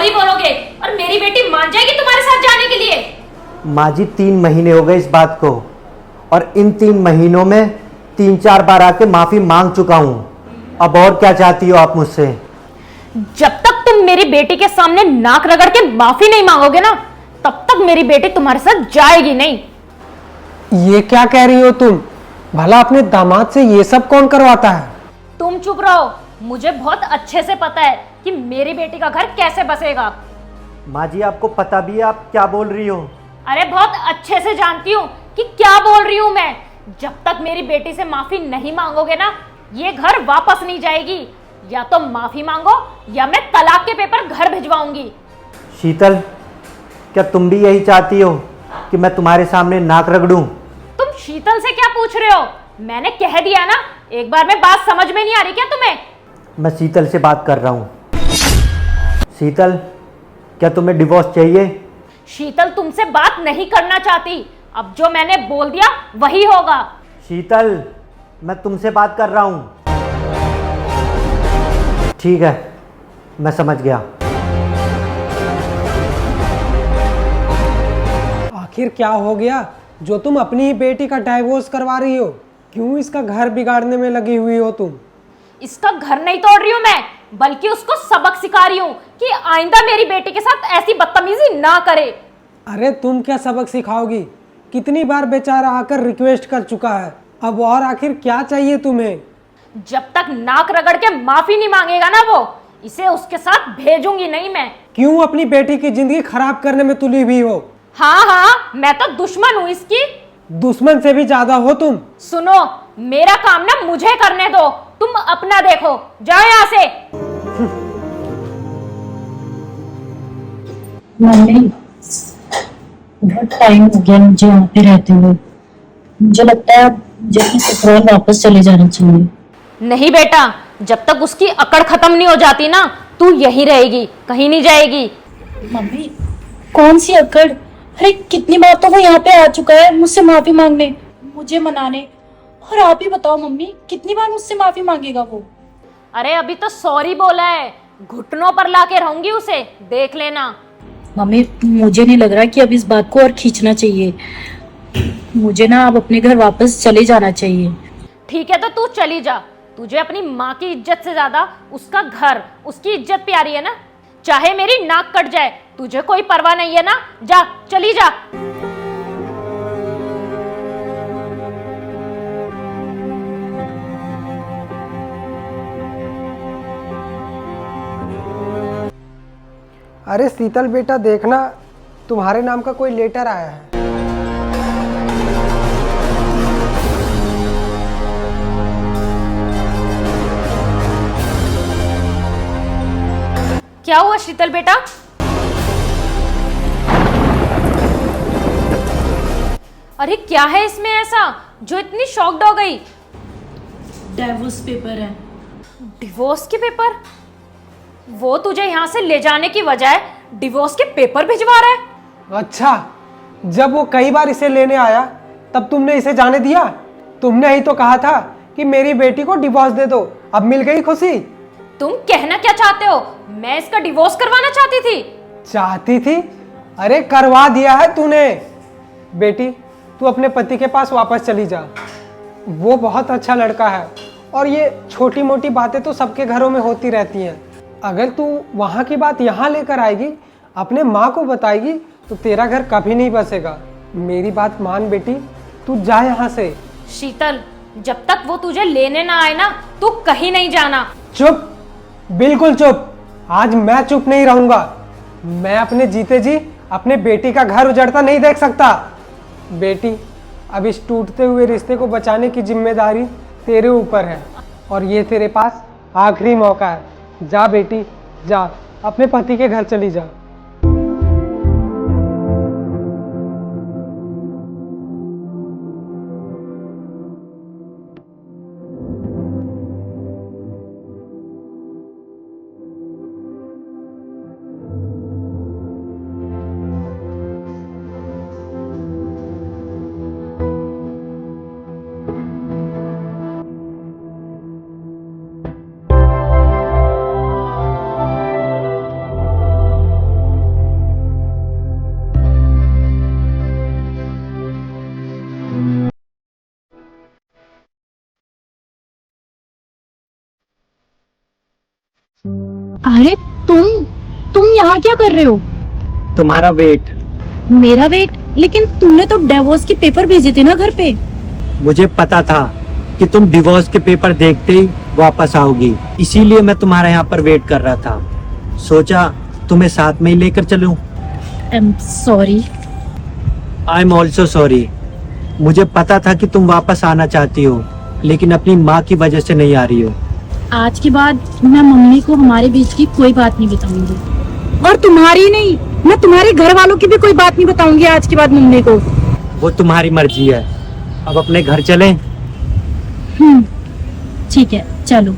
Sorry बोलोगे और मेरी बेटी मान जाएगी तुम्हारे साथ जाने के लिए। माँ जी 3 महीने हो गए इस बात को, और इन 3 महीनों में 3-4 बार आके माफी मांग चुका हूँ। अब और क्या चाहती हो आप मुझसे? जब तक तुम मेरी बेटी के सामने नाक रगड़ के माफी नहीं मांगोगे ना, तब तक मेरी बेटी तुम्हारे साथ जाएगी नहीं। ये क्या कह रही हो तुम? भला अपने दामाद से ये सब कौन करवाता है? तुम चुप रहो, मुझे बहुत अच्छे से पता है कि मेरी बेटी का घर कैसे बसेगा। माँ जी आपको पता भी है आप क्या बोल रही हो? अरे बहुत अच्छे से जानती हूँ कि क्या बोल रही हूँ मैं। जब तक मेरी बेटी से माफी नहीं मांगोगे ना, ये घर वापस नहीं जाएगी। या तो माफी मांगो या मैं तलाक के पेपर घर भिजवाऊंगी। शीतल, क्या तुम भी यही चाहती हो कि मैं तुम्हारे सामने नाक रगड़ूं? तुम शीतल से क्या पूछ रहे हो? मैंने कह दिया ना, एक बार में बात समझ में नहीं आ रही क्या तुम्हें? मैं शीतल से बात कर रहा हूँ। शीतल, क्या तुम्हें डिवोर्स चाहिए? शीतल तुमसे बात नहीं करना चाहती। अब जो मैंने बोल दिया वही होगा। शीतल, मैं तुमसे बात कर रहा हूँ। ठीक है, मैं समझ गया। आखिर क्या हो गया जो तुम अपनी ही बेटी का डाइवोर्स करवा रही हो? क्यों इसका घर बिगाड़ने में लगी हुई हो तुम? इसका घर नहीं तोड़ रही हूँ मैं, बल्कि उसको सबक सिखा रही हूँ कि आइंदा मेरी बेटी के साथ ऐसी बदतमीजी ना करे। अरे तुम क्या सबक सिखाओगी? कितनी बार बेचारा आकर रिक्वेस्ट कर चुका है, अब और आखिर क्या चाहिए तुम्हें? जब तक नाक रगड़ के माफी नहीं मांगेगा ना वो, इसे उसके साथ भेजूंगी नहीं मैं। क्यों अपनी बेटी की जिंदगी खराब करने में तुली हुई हो? हाँ हाँ, मैं तो दुश्मन हूँ इसकी। दुश्मन से भी ज्यादा हो तुम। सुनो, मेरा काम ना मुझे करने दो, तुम अपना देखो। जाओ यहाँ से। मम्मी, बहुत टाइम हो गया मुझे यहाँ पे रहते हुए। मुझे लगता है अब जल्दी ससुराल वापस चले जाना चाहिए। नहीं बेटा, जब तक उसकी अकड़ खत्म नहीं हो जाती ना, तू यही रहेगी, कहीं नहीं जाएगी। मम्मी, कौन सी अकड़? अरे कितनी बार तो वो यहाँ पे आ चुका है मुझसे माफी मांगने, मुझे मनाने। और आप ही बताओ मम्मी, कितनी बार मुझसे माफी मांगेगा वो? अरे अभी तो सॉरी बोला है, घुटनों पर लाके रहूंगी उसे, देख लेना। मम्मी, मुझे नहीं लग रहा कि अब इस बात को और खींचना चाहिए। मुझे ना अब अपने घर वापस चले जाना चाहिए। ठीक है तो तू चली जा। तुझे अपनी माँ की इज्जत से ज्यादा उसका घर, उसकी इज्जत प्यारी है ना। चाहे मेरी नाक कट जाए, तुझे कोई परवाह नहीं है ना। जा, चली जा। अरे शीतल बेटा, देखना तुम्हारे नाम का कोई लेटर आया है। क्या हुआ शीतल बेटा? अरे क्या है इसमें ऐसा जो इतनी शॉक्ड हो गई? डाइवोर्स पेपर है। डिवोर्स के पेपर? वो तुझे यहाँ से ले जाने की बजाय डिवोर्स के पेपर भिजवा रहा है। अच्छा, जब वो कई बार इसे लेने आया तब तुमने इसे जाने दिया? तुमने ही तो कहा था कि मेरी बेटी को डिवोर्स दे दो, अब मिल गई खुशी। तुम कहना क्या चाहते हो? मैं इसका डिवोर्स करवाना चाहती थी। चाहती थी? अरे करवा दिया है तूने। बेटी, तू अपने पति के पास वापस चली जा। वो बहुत अच्छा लड़का है और ये छोटी मोटी बातें तो सबके घरों में होती रहती हैं। अगर तू वहाँ की बात यहाँ लेकर आएगी, अपने माँ को बताएगी, तो तेरा घर कभी नहीं बसेगा। मेरी बात मान बेटी, तू जा यहाँ से। शीतल, जब तक वो तुझे लेने ना आए ना, तू कहीं नहीं जाना। चुप, बिल्कुल चुप। आज मैं चुप नहीं रहूंगा। मैं अपने जीते जी अपने बेटी का घर उजड़ता नहीं देख सकता। बेटी, अब इस टूटते हुए रिश्ते को बचाने की जिम्मेदारी तेरे ऊपर है और ये तेरे पास आखिरी मौका है। जा बेटी, जा, अपने पति के घर चली जा। अरे तुम यहाँ क्या कर रहे हो? तुम्हारा वेट। मेरा वेट? लेकिन तुमने तो डिवोर्स के पेपर भेजे थे ना घर पे। मुझे पता था कि तुम डिवोर्स के पेपर देखते ही वापस आओगी, इसीलिए मैं तुम्हारा यहाँ पर वेट कर रहा था। सोचा तुम्हें साथ में ही लेकर चलूं। I am sorry. I am also sorry. मुझे पता था कि तुम वापस आना चाहती हो, लेकिन अपनी माँ की वजह से नहीं आ रही हो। आज के बाद मैं मम्मी को हमारे बीच की कोई बात नहीं बताऊंगी, और तुम्हारी नहीं, मैं तुम्हारे घर वालों की भी कोई बात नहीं बताऊंगी आज के बाद मम्मी को। वो तुम्हारी मर्जी है। अब अपने घर चलें? ठीक है, चलो।